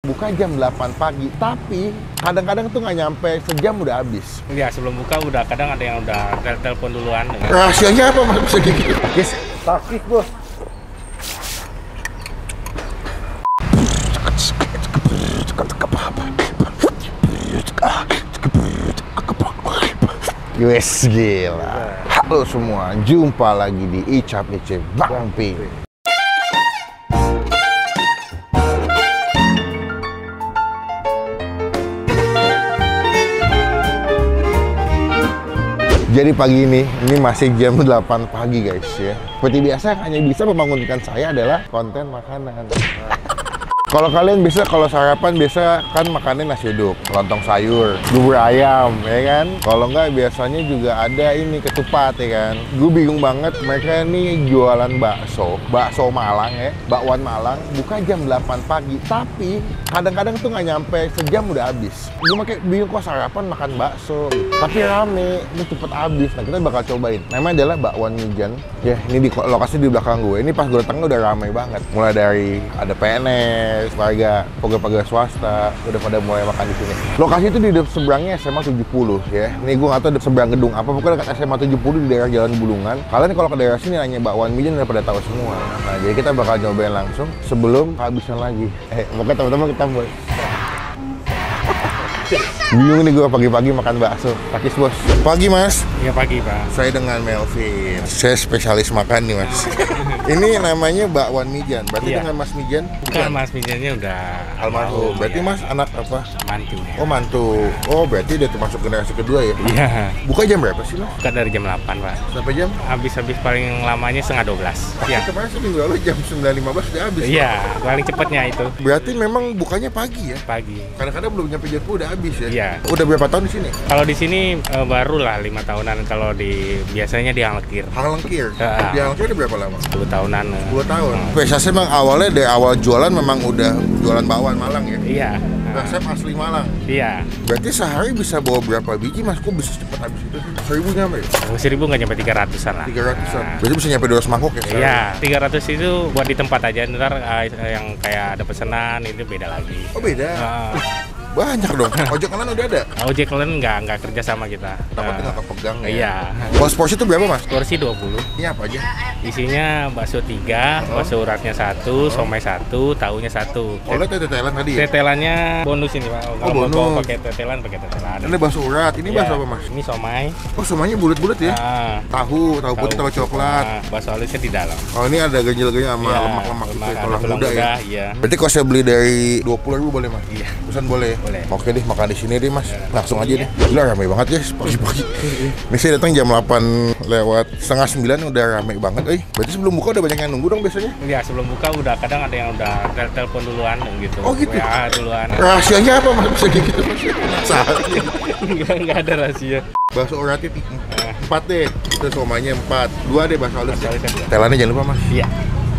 buka jam 8 pagi, tapi kadang-kadang tuh nggak nyampe sejam udah habis. Ya sebelum buka udah kadang ada yang udah telepon duluan. Rahasianya apa mas bisa gitu? Takis bos. Wes gila. Halo semua, jumpa lagi di Icap Icip Bang Pi. Jadi pagi ini masih jam 8 pagi guys ya. Seperti biasa yang hanya bisa membangunkan saya adalah konten makanan. Kalau kalian bisa, kalau sarapan biasa kan makannya nasi uduk, lontong sayur, bubur ayam, ya kan? Kalau nggak biasanya juga ada ini ketupat, ya kan? Gue bingung banget, mereka ini jualan bakso Malang ya, bakwan Malang, buka jam 8 pagi, tapi kadang-kadang tuh nggak nyampe sejam udah habis. Gue makanya bingung kok sarapan makan bakso, tapi rame, ini cepet habis. Nah kita bakal cobain. Namanya adalah bakwan Mijan. Ya, ini di lokasi di belakang gue. Ini pas gue datang udah ramai banget. Mulai dari ada PNS, warga pegawai swasta udah pada mulai makan di sini. Lokasi itu di seberangnya SMA 70 ya. Ini gue nggak tahu di seberang gedung apa, pokoknya dekat SMA 70 di daerah Jalan Bulungan. Kalian kalau ke daerah sini nanya bakwan Mijan udah pada tahu semua. Nah jadi kita bakal nyobain langsung sebelum kehabisan lagi. Pokoknya teman-teman kita mulai. Bingung nih gue pagi-pagi makan bakso. Takis bos. Pagi mas. Iya pagi pak. Saya dengan Melvin. Saya spesialis makan nih mas. Ini namanya bakwan Mijan. Berarti iya. Dengan Mas Mijan? Bukan Mas Mijannya udah almarhum. Berarti ya. Mas anak apa? Mantu. Ya. Oh mantu. Oh berarti udah termasuk generasi kedua ya? Iya. Buka jam berapa sih mas? Buka dari jam 8 pak. Sampai jam? Habis paling lamanya setengah 12. Iya. Kemarin seminggu lalu jam 9.15 udah habis. Iya. Paling cepatnya itu. Berarti memang bukanya pagi ya? Pagi. Kadang-kadang belum nyampe jam 10 udah habis ya? Iya. Udah berapa tahun di sini? Kalau di sini baru lah 5 tahunan. Kalau biasanya di Hanglekir. Hanglekir? Ya. Di Hanglekir udah berapa lama? 10 tahunan. 10 tahun. Spesialisnya memang awalnya dari awal jualan memang udah jualan bakwan Malang ya? Iya. Resep asli Malang? Iya. Berarti sehari bisa bawa berapa biji mas? Kok bisa cepat habis itu? 1.000 nyampe? 1.000 nggak nyampe 300-an lah. 300-an? Berarti bisa nyampe 200 mangkok ya? Iya, 300 itu buat di tempat aja. Ntar yang kayak ada pesanan itu beda lagi. Oh beda? Banyak dong. Ojek online udah ada? Ojek online nggak kerja sama kita. Takutnya nggak kepegang ya? Iya. Kalau porsi itu berapa mas? Porsi 20. Ini apa aja? Isinya bakso 3, bakso uratnya 1, somai 1, tahunya 1. Kalau itu tetelan tadi ya? Tetelannya bonus ini pak. Kalau bonus. mau pakai tetelan. Ini bakso urat, ini bakso apa mas? Ini somai. Oh somainya bulat-bulat ya? Tahu putih, tahu coklat. Bakso halusnya di dalam. Oh ini ada ganjil-ganjil sama lemak-lemak itu ya, tulang muda ya? Iya. Berarti kalau saya beli dari 20.000 boleh mas? Iya. Pesan boleh? Boleh. Oke deh, makan di sini deh mas. Langsung aja deh. Gila ramai banget guys, pagi-pagi. Ini saya datang jam 8 lewat setengah 9 udah ramai banget. Berarti sebelum buka udah banyak yang nunggu dong biasanya? Iya, sebelum buka udah kadang ada yang udah telepon duluan gitu. Oh gitu? WA duluan. Rahasianya apa mas? Bisa gitu mas? Saatnya. Enggak ada rahasia. Bakso uratnya 4 deh. Itu somanya 4. 2 deh bakso halus. Telannya jangan lupa mas. Iya.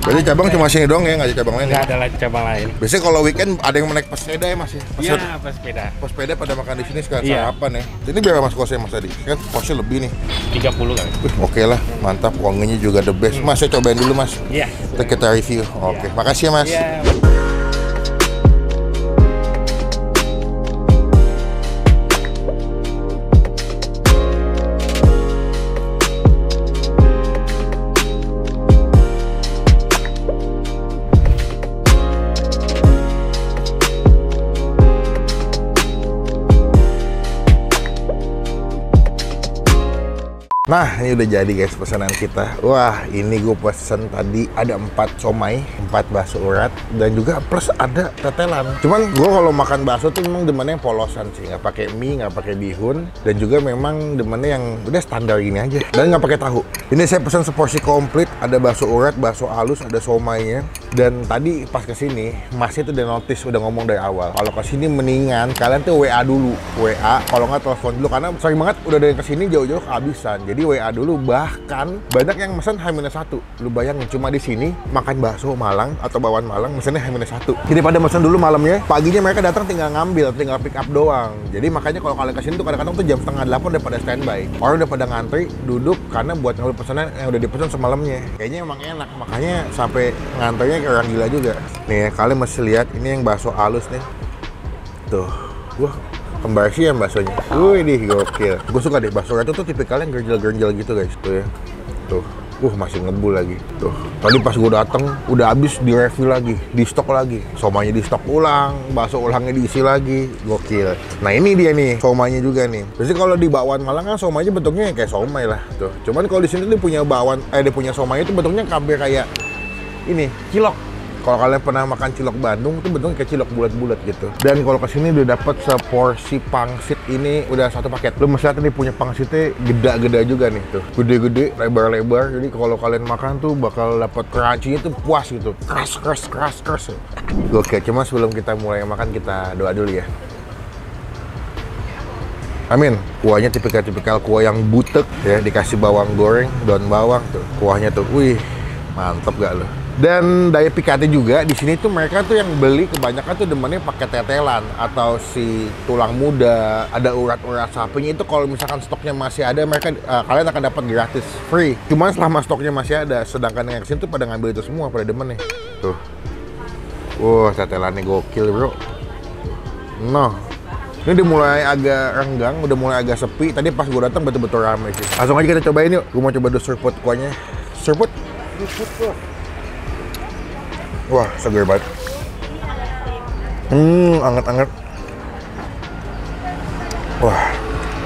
Berarti cabang cuma sini doang ya, nggak ada cabang lain? Nggak ada lagi cabang lain. Biasanya kalau weekend ada yang naik pesepeda ya mas ya? Iya, pesepeda. Pesepeda pada makan di sini sekarang Iya. sarapan ya. Ini berapa mas kosnya mas tadi? Kan kosnya lebih nih. 30 kali. Oke lah, mantap. Wanginya juga the best. Mas saya cobain dulu mas. Iya. Kita review. Oke, makasih ya mas. Iya. Nah, ini udah jadi guys pesanan kita. Wah, ini gue pesen tadi ada 4 somai, 4 bakso urat, dan juga plus ada tetelan. Cuman gue kalau makan bakso tuh memang demennya yang polosan sih, nggak pakai mie, nggak pakai bihun, dan juga memang demennya yang udah standar gini aja, dan nggak pakai tahu. Ini saya pesan seporsi komplit, ada bakso urat, bakso halus, ada somainya. Dan tadi pas kesini, masnya tuh udah notice, udah ngomong dari awal. Kalau kesini mendingan kalian tuh WA dulu, WA. Kalau nggak telepon dulu, karena sering banget udah ada yang kesini jauh-jauh kehabisan. Jadi Jadi WA dulu, bahkan banyak yang pesan H-1. Lu bayangin cuma di sini makan bakso Malang atau bawaan Malang mesennya H-1. Jadi pada pesan dulu malamnya, paginya mereka datang tinggal ngambil, tinggal pick up doang. Jadi makanya kalau kalian kesini tuh kadang-kadang tuh jam 7:30 udah pada standby. Orang udah pada ngantri, duduk karena buat ngambil pesanan yang udah dipesan semalamnya. Kayaknya emang enak, makanya sampai ngantrinya kayak orang gila juga. Nih, kalian masih lihat ini yang bakso halus nih. Tuh, wah, kembar sih ya baksonya. Wih, gokil. Gue suka deh, bakso itu tuh tipikalnya gerjel-gerjel gitu guys. Tuh ya, tuh. Masih ngebul lagi. Tuh, tadi pas gue dateng udah habis, di refill lagi, di stok lagi. Somanya di stok ulang, bakso ulangnya diisi lagi. Gokil. Nah ini dia nih, somanya juga nih. Biasanya kalau di bakwan Malang kan somanya bentuknya kayak somai lah. Tuh, cuman kalau di sini dia punya dia punya somai itu bentuknya hampir kayak ini, cilok. Kalau kalian pernah makan cilok Bandung, itu bentuknya kayak cilok bulat-bulat gitu. Dan kalau kesini udah dapat seporsi pangsit ini udah satu paket. Lu mesti lihat nih punya pangsitnya gede-gede juga nih tuh. Gede-gede, lebar-lebar. Jadi kalau kalian makan tuh bakal dapat crunchy-nya tuh puas gitu. Keras. Oke, cuma sebelum kita mulai makan kita doa dulu ya. Amin. Kuahnya tipikal kuah yang butek ya, dikasih bawang goreng, daun bawang tuh. Kuahnya tuh, wih, mantep gak lo? Dan daya pikatnya juga di sini tuh mereka tuh yang beli kebanyakan tuh demennya pakai tetelan atau si tulang muda, ada urat-urat sapinya itu kalau misalkan stoknya masih ada mereka kalian akan dapat gratis free. Cuman selama stoknya masih ada, sedangkan yang kesini tuh pada ngambil itu semua, pada demen nih. Tuh. Wah, tetelannya gokil, bro. Nah, ini udah mulai agak renggang, udah mulai agak sepi. Tadi pas gue datang betul-betul ramai sih. Langsung aja kita cobain yuk. Gue mau coba dulu serput kuahnya. Serput. Wah, seger banget. Anget-anget. Wah,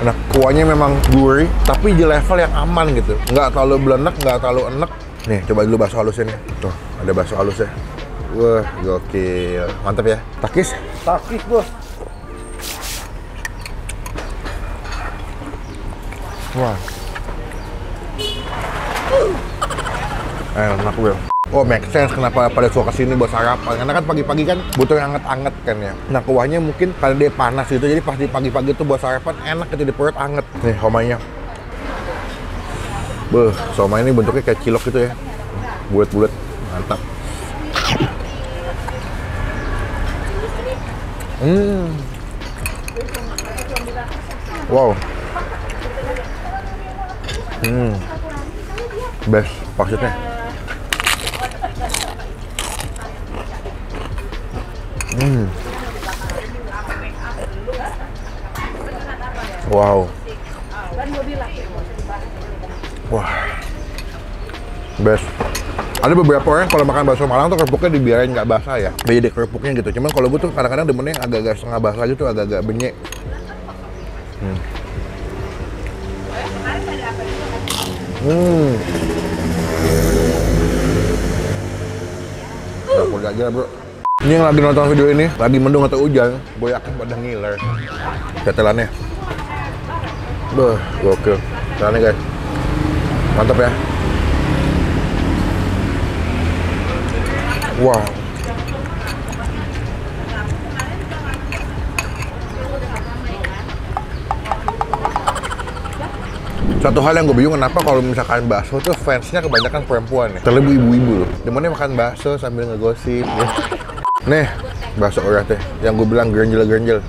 enak. Kuahnya memang gurih, tapi di level yang aman gitu. Nggak terlalu belenek, nggak terlalu enek. Nih, coba dulu bakso halusnya nih. Tuh, ada bakso halusnya. Wah, gokil. Mantap ya. Takis? Takis, bos. Wah. Enak, bro. Oh, make sense kenapa pada suka kesini buat sarapan. Karena kan pagi-pagi kan butuh yang anget-anget kan ya. Nah, kuahnya mungkin karena dia panas gitu, jadi pas di pagi-pagi tuh buat sarapan enak gitu di perut, anget. Nih, somainya. Somai ini bentuknya kayak cilok gitu ya. Bulat-bulat, mantap. Wow. Best maksudnya. Wow. Wah. Best. Ada beberapa orang kalau makan bakso Malang tuh kerupuknya dibiarin nggak basah ya. Beda kerupuknya gitu. Cuman kalau gue tuh kadang-kadang demennya agak-agak setengah basah gitu, agak-agak benyek. Udah aja bro. Ini yang lagi nonton video ini, lagi mendung atau hujan, gue yakin pada ngiler. Tetelannya. Gokil. Tetelannya guys. Mantap ya. Wow. Satu hal yang gue bingung kenapa kalau misalkan bakso tuh fansnya kebanyakan perempuan ya. Terlebih ibu-ibu loh. Demennya makan bakso sambil ngegosip ya. Nih, bakso uratnya yang gue bilang grenjel-grenjel.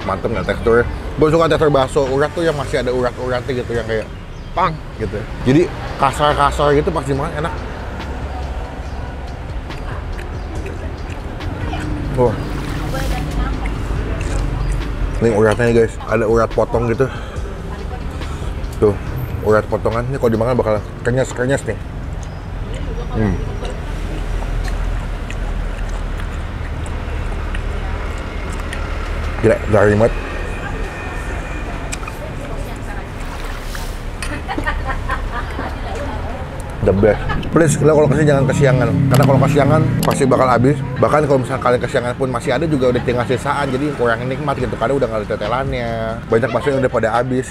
Mantep nggak teksturnya. Gue suka tekstur bakso urat tuh yang masih ada urat-uratnya gitu, yang kayak pang gitu. Jadi kasar-kasar gitu pas dimakan enak. Wah. Ini uratnya nih guys, ada urat potong gitu. Tuh, urat potongan. Ini kalau dimakan bakal kenyas-kenyas nih. Gila, garing banget. The best. Please, kalau kesini jangan kesiangan. Karena kalau kesiangan pasti bakal habis. Bahkan kalau misalnya kalian kesiangan pun masih ada juga udah tinggal sisaan. Jadi kurang nikmat gitu. Karena udah nggak ada tetelannya. Banyak bakso yang udah pada habis.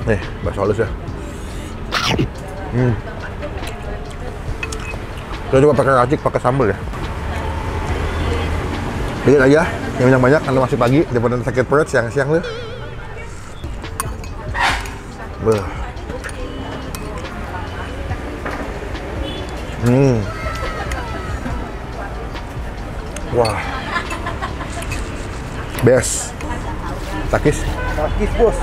Nih, bakso halus ya. Kita coba pakai racik, pakai sambal ya. Dikit aja, yang banyak-banyak karena masih pagi, daripada sakit perut siang-siang lu. Beuh. Wah. Best. Takis. Takis bos.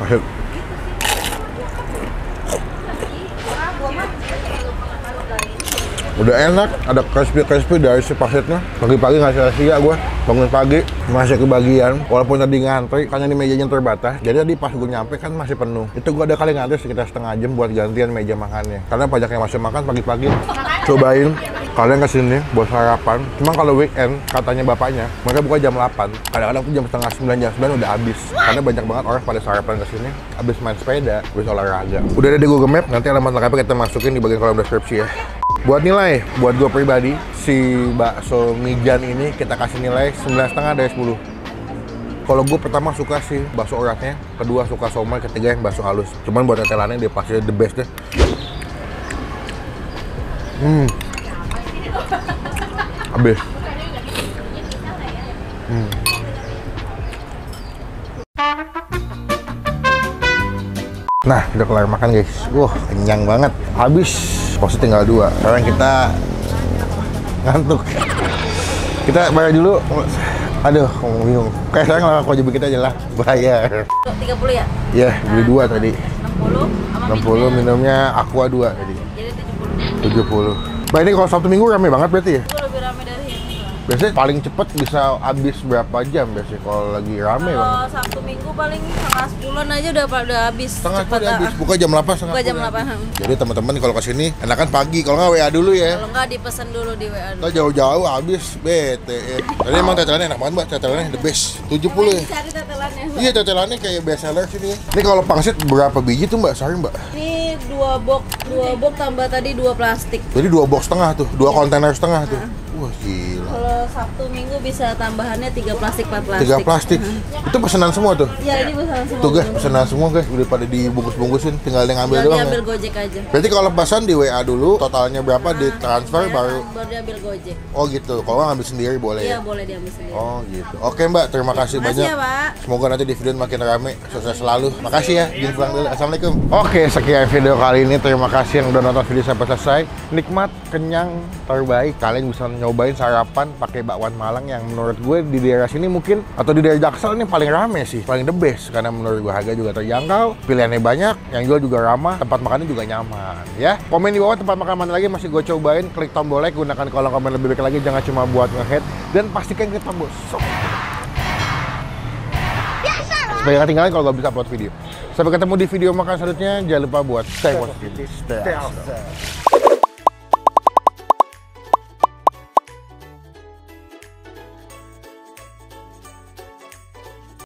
Masuk. Udah enak, ada crispy dari si pasirnya. Pagi-pagi nggak sia-sia gue bangun pagi masih kebagian, walaupun tadi ngantri karena ini mejanya terbatas. Jadi tadi pas gue nyampe kan masih penuh. Itu gue ada kali ngantri sekitar setengah jam buat gantian meja makannya. Karena banyak yang masih makan pagi-pagi. Cobain kalian kesini buat sarapan. Cuma kalau weekend katanya bapaknya mereka buka jam 8. Kadang-kadang tuh jam setengah 9, jam 9 udah habis. Karena banyak banget orang pada sarapan kesini, habis main sepeda, habis olahraga. Udah ada di Google Map, nanti alamat lengkapnya kita masukin di bagian kolom deskripsi ya. Buat nilai, buat gue pribadi, si bakso Mijan ini kita kasih nilai 9,5 dari 10. Kalau gue pertama suka sih bakso uratnya, kedua suka somai, ketiga yang bakso halus. Cuman buat tetelannya dia pasti the best deh. Habis. Nah, udah kelar makan guys. Wah, kenyang banget. Habis. Pasti tinggal 2. Sekarang kita ngantuk. Kita bayar dulu. Aduh, bingung. Kayak sekarang lah wajib kita aja lah. Bayar. 30 ya? Iya, beli 2 tadi. 60 sama 60 minumnya Aqua 2 tadi. jadi 70. 70. Bah, ini kalau Sabtu Minggu rame banget berarti ya? Itu lebih rame dari ini. Biasanya paling cepet bisa habis berapa jam biasanya kalau lagi rame Kalau banget? Sabtu Minggu paling setengah 10-an aja udah habis. Setengah Cepet, udah habis. Buka jam 8 setengah. Buka jam 10. 8. Jadi teman-teman kalau kesini enakan pagi, kalau nggak WA dulu ya. Kalau nggak dipesan dulu di WA dulu. Kita jauh-jauh habis bete. Tadi emang tetelannya enak banget mbak, tetelannya the best. 70 ya. Cari tetelannya. Iya tetelannya kayak best seller sini ya. Ini kalau pangsit berapa biji tuh mbak sehari mbak? Ini 2 box tambah tadi 2 plastik. Jadi 2 box setengah tuh, 2 kontainer setengah tuh. Wah gila. Kalau Sabtu Minggu bisa tambahannya 3 plastik, 4 plastik. 3 plastik. Itu pesanan semua tuh. Iya, ini pesanan semua. Tuh guys, pesanan semua guys, udah pada dibungkus-bungkusin, tinggal yang ngambil Tinggal doang diambil ya. Gojek aja. Berarti kalau pesan di WA dulu, totalnya berapa ditransfer baru. Baru diambil Gojek. Oh gitu, kalau nggak ngambil sendiri boleh Iya, ya? boleh diambil sendiri. Oh gitu. Oke mbak, terima kasih banyak. ya, Pak. Semoga nanti di video makin rame, sukses selalu. Makasih ya, izin pulang dulu. Assalamualaikum. Oke, sekian video kali ini. Terima kasih yang udah nonton video sampai selesai. Nikmat, kenyang, terbaik. Kalian bisa nyobain sarapan pakai bakwan Malang yang menurut gue di daerah sini mungkin atau di daerah Jaksel ini paling rame sih, paling the best karena menurut gue harga juga terjangkau, pilihannya banyak, yang jual juga ramah, tempat makannya juga nyaman. Ya, komen di bawah tempat makan mana lagi masih gue cobain. Klik tombol like, gunakan kolom komen lebih baik lagi, jangan cuma buat nge-hate, dan pastikan kita tombol supaya nggak ketinggalan kalau nggak bisa upload video. Sampai ketemu di video makan selanjutnya. Jangan lupa buat stay positive, stay awesome.